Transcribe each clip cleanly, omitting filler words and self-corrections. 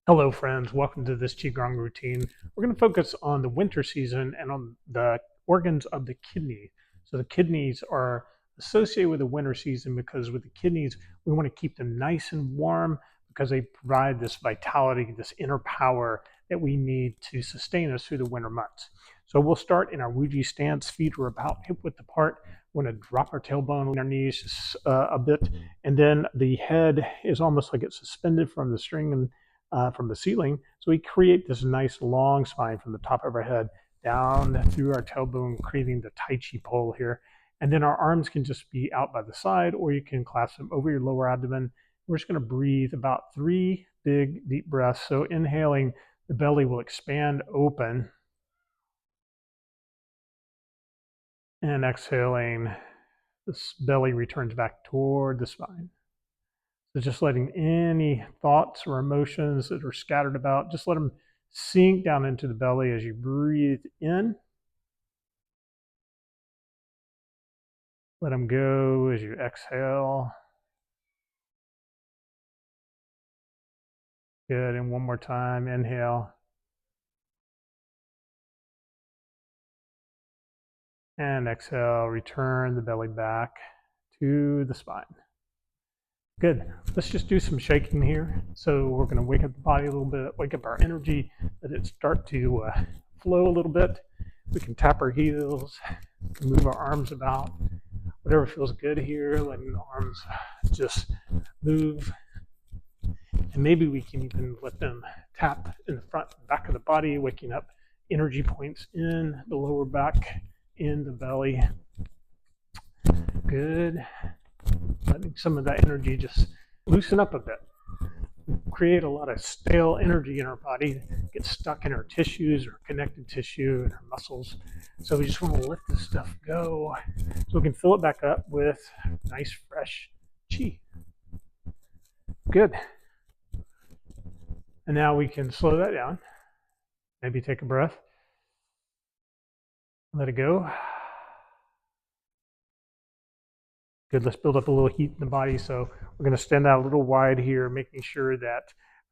Hello friends, welcome to this Qigong routine. We're going to focus on the winter season and on the organs of the kidney. So the kidneys are associated with the winter season because with the kidneys, we want to keep them nice and warm because they provide this vitality, this inner power that we need to sustain us through the winter months. So we'll start in our Wuji stance. Feet are about hip width apart. We're going to drop our tailbone on our knees a bit, and then the head is almost like it's suspended from the string and from the ceiling. So we create this nice long spine from the top of our head down through our tailbone, creating the Tai Chi pole here. And then our arms can just be out by the side, or you can clasp them over your lower abdomen. We're just going to breathe about 3 big, deep breaths. So inhaling, the belly will expand open. And exhaling, this belly returns back toward the spine. So just letting any thoughts or emotions that are scattered about, just let them sink down into the belly as you breathe in. Let them go as you exhale. Good, and one more time, inhale. And exhale, return the belly back to the spine. Good. Let's just do some shaking here. So we're going to wake up the body a little bit, wake up our energy, let it start to flow a little bit. We can tap our heels, move our arms about, whatever feels good here, letting the arms just move. And maybe we can even let them tap in the front and back of the body, waking up energy points in the lower back, in the belly. Good. Letting some of that energy just loosen up a bit. We create a lot of stale energy in our body, get stuck in our tissues or connective tissue and our muscles. So we just want to let this stuff go so we can fill it back up with nice fresh chi. Good. And now we can slow that down. Maybe take a breath. Let it go. Good, let's build up a little heat in the body. So we're going to stand out a little wide here, making sure that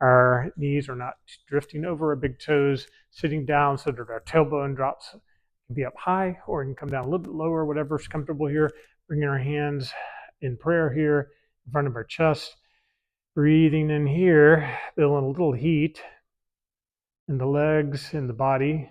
our knees are not drifting over our big toes, sitting down so that our tailbone drops, can be up high or it can come down a little bit lower, whatever's comfortable here. Bringing our hands in prayer here in front of our chest. Breathing in here, building a little heat in the legs, in the body.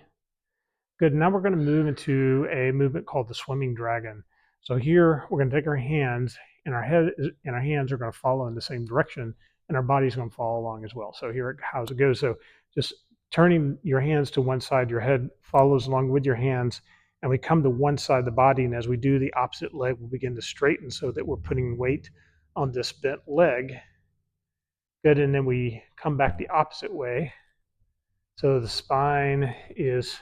Good, now we're going to move into a movement called the swimming dragon. So here we're going to take our hands, and our head and our hands are going to follow in the same direction, and our body's going to follow along as well. So here, how's it goes? So just turning your hands to one side, your head follows along with your hands, and we come to one side of the body, and as we do, the opposite leg will begin to straighten so that we're putting weight on this bent leg. Good, and then we come back the opposite way. So the spine is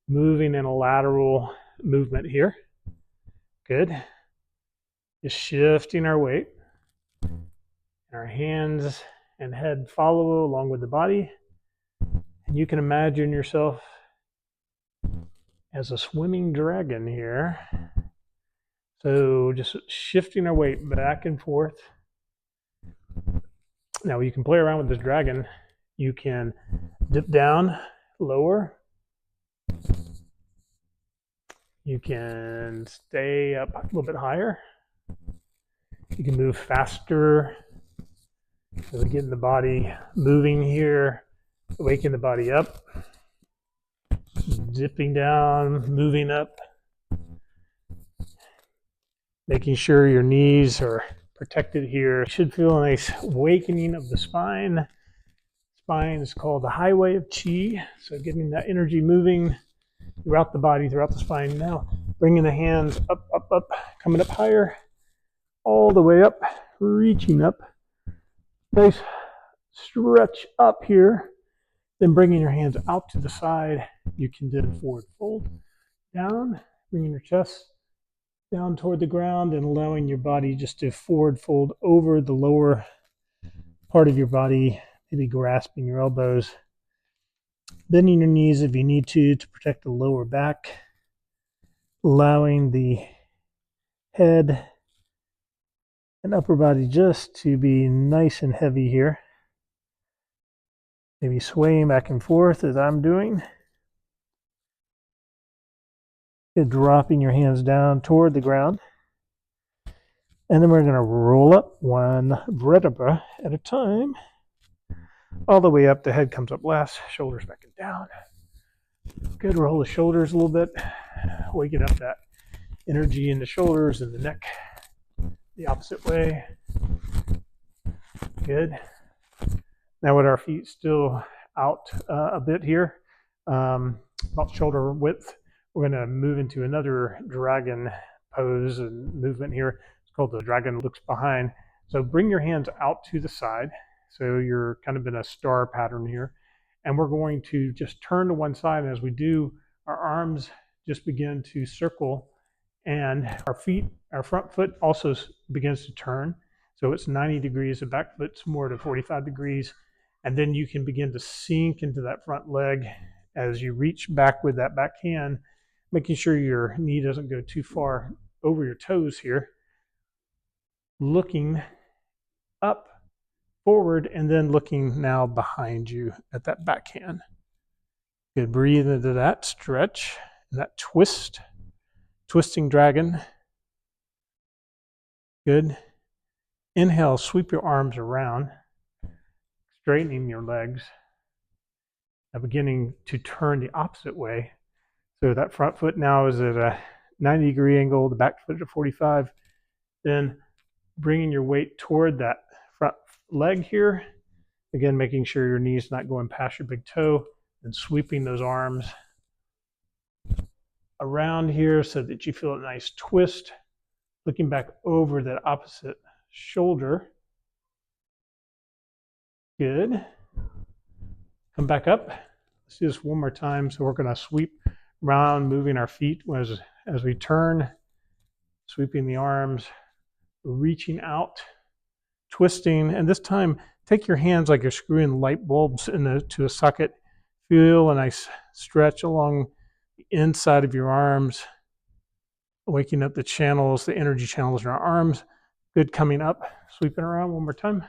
moving in a lateral movement here. Good. Just shifting our weight. Our hands and head follow along with the body. And you can imagine yourself as a swimming dragon here. So just shifting our weight back and forth. Now you can play around with this dragon. You can dip down, lower. You can stay up a little bit higher. You can move faster. So getting the body moving here, waking the body up, dipping down, moving up, making sure your knees are protected here. You should feel a nice awakening of the spine. Spine is called the highway of chi. So getting that energy moving throughout the body, throughout the spine. Now bringing the hands up, up, up, coming up higher, all the way up, reaching up. Nice stretch up here. Then bringing your hands out to the side, you can then forward fold down, bringing your chest down toward the ground and allowing your body just to forward fold over the lower part of your body, maybe grasping your elbows, bending your knees if you need to protect the lower back, allowing the head and upper body just to be nice and heavy here. Maybe swaying back and forth as I'm doing. And dropping your hands down toward the ground. And then we're going to roll up one vertebra at a time. All the way up. The head comes up last. Shoulders back and down. Good. Roll the shoulders a little bit. Waking up that energy in the shoulders and the neck. The opposite way. Good. Now with our feet still out a bit here, about shoulder width, we're going to move into another dragon pose and movement here. It's called the dragon looks behind. So bring your hands out to the side. So you're kind of in a star pattern here. And we're going to just turn to one side. And as we do, our arms just begin to circle, and our feet, our front foot also begins to turn. So it's 90 degrees, the back foot's more to 45 degrees. And then you can begin to sink into that front leg as you reach back with that back hand, making sure your knee doesn't go too far over your toes here. Looking up, forward, and then looking now behind you at that back hand. Good. Breathe into that stretch, that twist, twisting dragon. Good. Inhale, sweep your arms around, straightening your legs. Now beginning to turn the opposite way. So that front foot now is at a 90-degree angle, the back foot at 45. Then bringing your weight toward that front leg here. Again, making sure your knee's not going past your big toe. And sweeping those arms around here so that you feel a nice twist. Looking back over that opposite shoulder. Good. Come back up. Let's do this one more time. So we're going to sweep around, moving our feet as we turn, sweeping the arms, reaching out, twisting. And this time, take your hands like you're screwing light bulbs into a socket. Feel a nice stretch along the inside of your arms, waking up the channels, the energy channels in our arms. Good. Coming up, sweeping around one more time.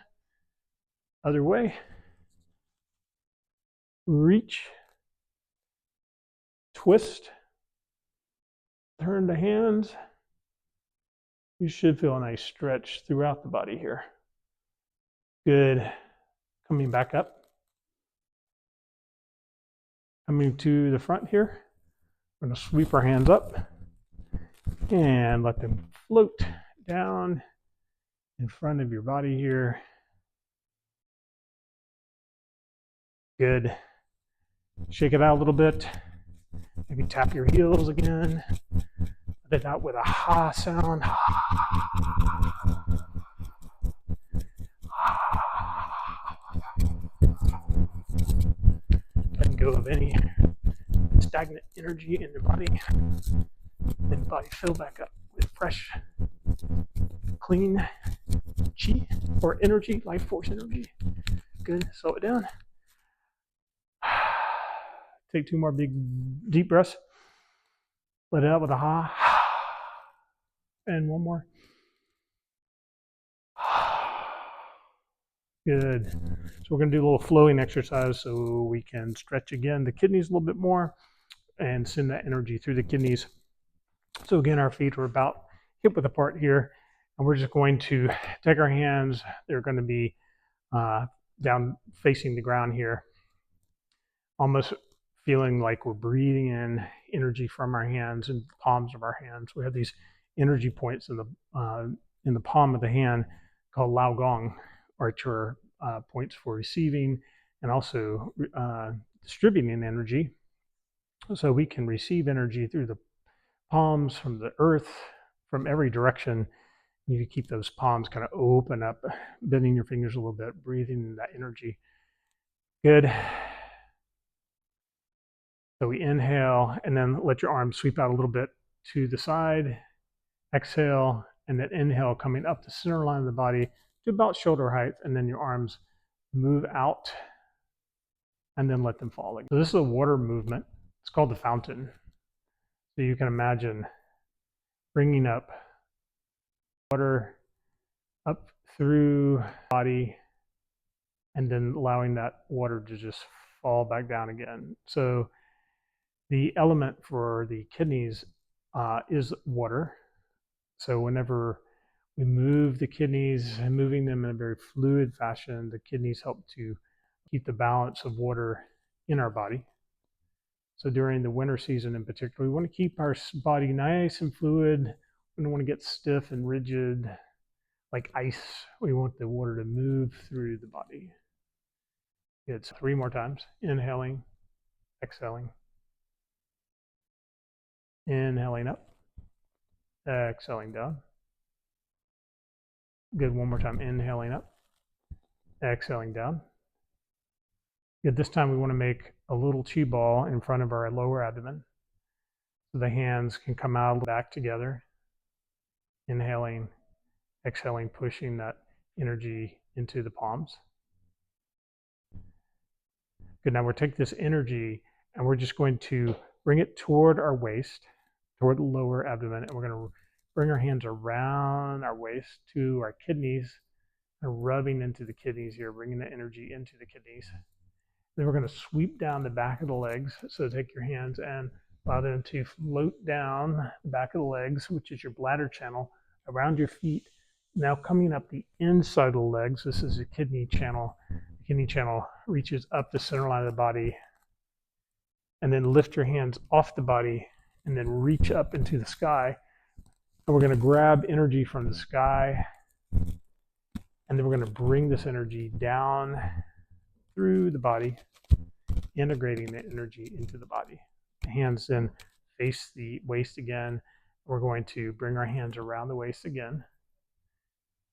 Other way. Reach, twist, turn the hands. You should feel a nice stretch throughout the body here. Good. Coming back up. Coming to the front here. We're going to sweep our hands up and let them float down in front of your body here. Good. Shake it out a little bit. Maybe tap your heels again. Let it out with a ha sound. Letting go of any stagnant energy in the body. Then the body fill back up with fresh, clean chi or energy, life force energy. Good. Slow it down. Take 2 more big, deep breaths. Let it out with a ha. And one more. Good. So we're going to do a little flowing exercise so we can stretch again the kidneys a little bit more and send that energy through the kidneys. So again, our feet are about hip width apart here, and we're just going to take our hands. They're going to be down facing the ground here, almost feeling like we're breathing in energy from our hands and palms of our hands. We have these energy points in the palm of the hand called Lao Gong, which are points for receiving and also distributing energy. So we can receive energy through the palms, from the earth, from every direction. You need to keep those palms kind of open up, bending your fingers a little bit, breathing in that energy. Good. So we inhale and then let your arms sweep out a little bit to the side. Exhale, and then inhale, coming up the center line of the body to about shoulder height, and then your arms move out and then let them fall again. So this is a water movement. It's called the fountain. So you can imagine bringing up water up through the body and then allowing that water to just fall back down again. So the element for the kidneys is water. So whenever we move the kidneys, moving them in a very fluid fashion, the kidneys help to keep the balance of water in our body. So during the winter season in particular, we want to keep our body nice and fluid. We don't want to get stiff and rigid like ice. We want the water to move through the body. It's 3 more times. Inhaling, exhaling. Inhaling up, exhaling down. Good, one more time. Inhaling up, exhaling down. Good, this time we want to make a little chi ball in front of our lower abdomen. So the hands can come out back together. Inhaling, exhaling, pushing that energy into the palms. Good, now we'll take this energy and we're just going to bring it toward our waist, toward the lower abdomen, and we're going to bring our hands around our waist to our kidneys and rubbing into the kidneys here, bringing the energy into the kidneys. Then we're going to sweep down the back of the legs. So take your hands and allow them to float down the back of the legs, which is your bladder channel, around your feet. Now coming up the inside of the legs, this is the kidney channel. The kidney channel reaches up the center line of the body. And then lift your hands off the body and then reach up into the sky. And we're going to grab energy from the sky. And then we're going to bring this energy down through the body, integrating the energy into the body. The hands then face the waist again. We're going to bring our hands around the waist again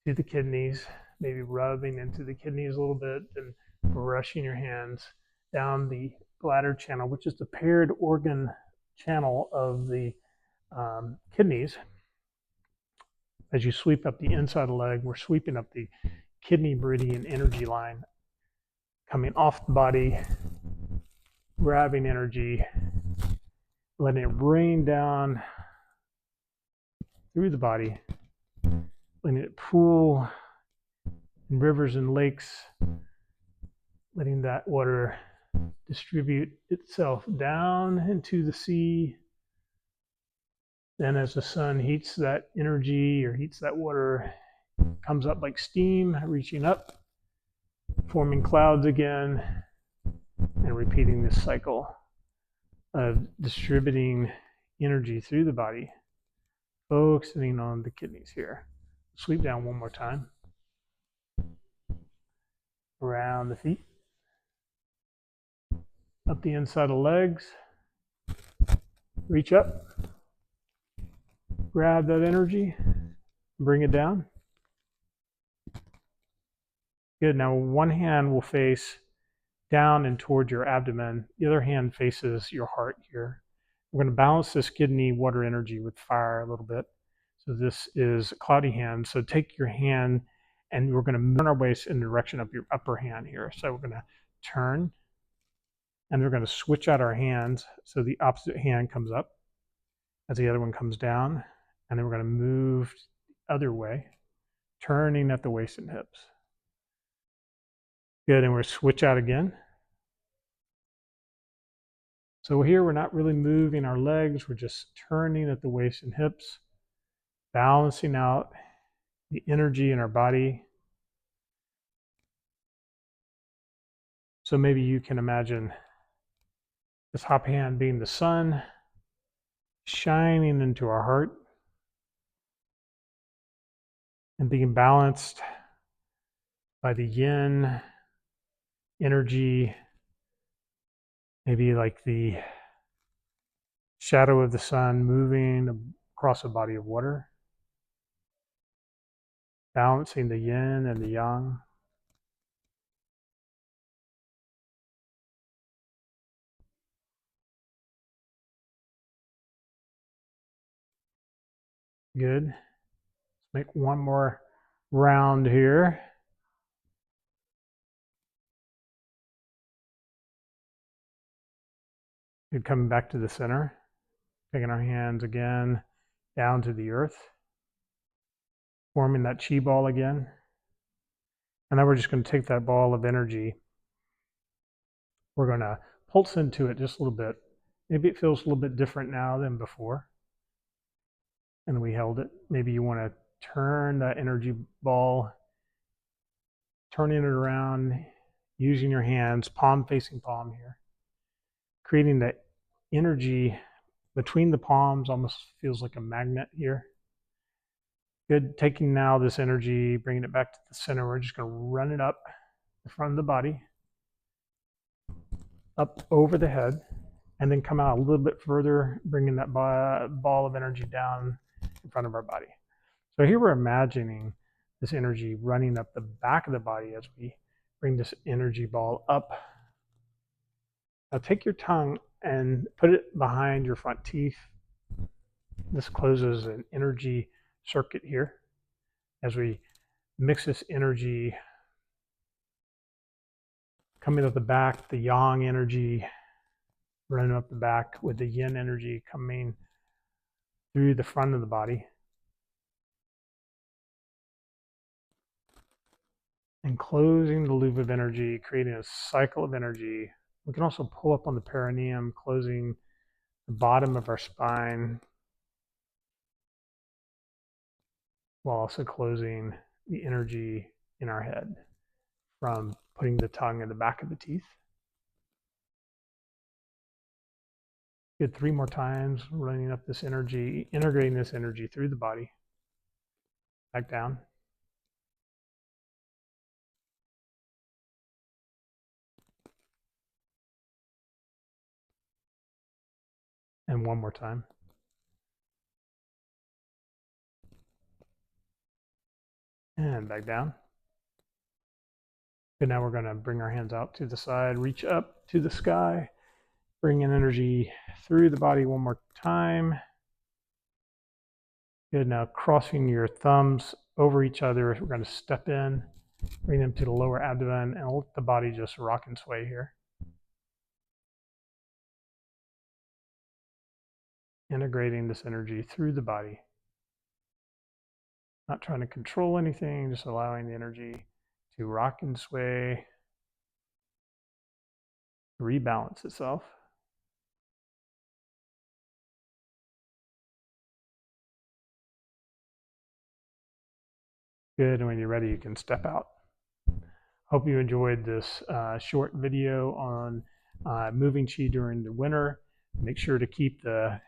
to the kidneys, maybe rubbing into the kidneys a little bit and brushing your hands down the bladder channel, which is the paired organ channel of the kidneys. As you sweep up the inside of the leg, we're sweeping up the kidney meridian energy line, coming off the body, grabbing energy, letting it rain down through the body, letting it pool in rivers and lakes, letting that water distribute itself down into the sea. Then as the sun heats that energy or heats that water, comes up like steam, reaching up, forming clouds again, and repeating this cycle of distributing energy through the body, focusing on the kidneys here. Sweep down one more time. Around the feet. Up the inside of the legs. Reach up. Grab that energy. Bring it down. Good. Now one hand will face down and toward your abdomen. The other hand faces your heart here. We're going to balance this kidney water energy with fire a little bit. So this is cloudy hand. So take your hand and we're going to turn our waist in the direction of your upper hand here. So we're going to turn and we're going to switch out our hands. So the opposite hand comes up as the other one comes down. And then we're going to move the other way, turning at the waist and hips. Good, and we're switch out again. So here we're not really moving our legs, we're just turning at the waist and hips, balancing out the energy in our body. So maybe you can imagine this hop hand being the sun, shining into our heart, and being balanced by the yin energy, maybe like the shadow of the sun moving across a body of water, balancing the yin and the yang. Good. Let's make one more round here. Good, coming back to the center, taking our hands again down to the earth, forming that chi ball again. And now we're just going to take that ball of energy. We're going to pulse into it just a little bit. Maybe it feels a little bit different now than before. And we held it. Maybe you want to turn that energy ball, turning it around, using your hands, palm facing palm here, creating that energy between the palms, almost feels like a magnet here. Good. Taking now this energy, bringing it back to the center. We're just going to run it up the front of the body, up over the head, and then come out a little bit further, bringing that ball of energy down in front of our body. So here we're imagining this energy running up the back of the body as we bring this energy ball up. Now take your tongue and put it behind your front teeth. This closes an energy circuit here as we mix this energy coming up the back, the yang energy running up the back with the yin energy coming through the front of the body. And closing the loop of energy, creating a cycle of energy. We can also pull up on the perineum, closing the bottom of our spine, while also closing the energy in our head from putting the tongue in the back of the teeth. Good. 3 more times, running up this energy, integrating this energy through the body, back down. And 1 more time. And back down. Good. Now we're going to bring our hands out to the side, reach up to the sky, bring in energy through the body 1 more time. Good. Now crossing your thumbs over each other, we're going to step in, bring them to the lower abdomen, and let the body just rock and sway here. Integrating this energy through the body. Not trying to control anything, just allowing the energy to rock and sway, rebalance itself. Good, and when you're ready, you can step out. Hope you enjoyed this short video on moving Qi during the winter. Make sure to keep the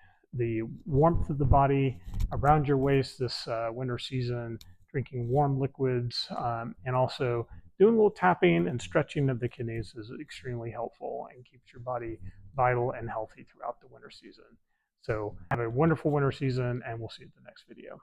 warmth of the body around your waist this winter season, drinking warm liquids, and also doing a little tapping and stretching of the kidneys is extremely helpful and keeps your body vital and healthy throughout the winter season. So have a wonderful winter season, and we'll see you at the next video.